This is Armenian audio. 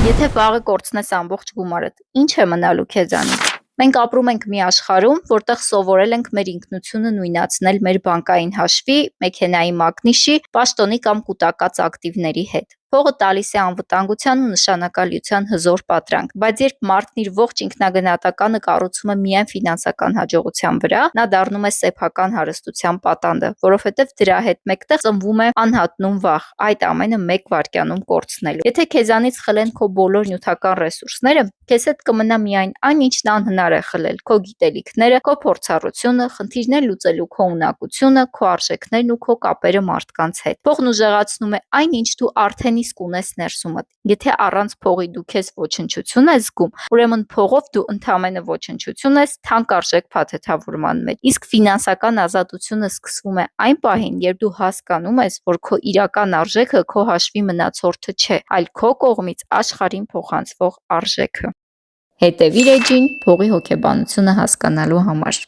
Եթե վաղը կորցնես ամբողջ գումարդ, ինչ է մնալու քեզանից։ Մենք ապրում ենք մի աշխարհում, որտեղ սովորել ենք մեր ինքնությունը նույնացնել մեր բանկային հաշվի, մեքենայի մագնիշի, պաշտոնի կամ կուտակած ակտիվների հետ։ Փողը տալիս է անվտանգության ու նշանակալիության հզոր պատրանք, բայց երբ մարդն իր ողջ ինքնագնահատականը կառուցում է միայն ֆինանսական հաջողության վրա, նա դառնում է սեփական հարստության պատանդը, որովհետև դրա հետ մեկտեղ ծնվում է անհատնում վախ, այդ ամենը մեկ վայրկյանում կորցնելու։ Եթե քեզանից խլեն քո բոլոր նյութական ռեսուրսները, քեզ հետ կմնա միայն այն, ինչն անհնար է խլել՝ քո գիտելիքները, քո փորձառությունը, խնդիրներ լուծելու քո ունակությունը, քո արժեքներն ու քո կապերը մարդկանց հետ։ Փողն ուժեղացնում է այն, ինչ դու արդեն իսկ ունես ներսումդ։ Եթե առանց փողի դու քեզ ոչնչություն ես զգում, ուրեմն փողով դու ընդամենը ոչնչություն ես թանկարժեք փաթեթավորման մեջ։ Իսկ ֆինանսական ազատությունը սկսվում է այն պահին, երբ դու հասկանում ես, որ քո իրական արժեքը քո հաշվի մնացորդը չէ, այլ քո կողմից աշխարհին փոխանցվող արժեքը։ Հետևիր էջին փողի հոգեբանությունը հասկանալու համար։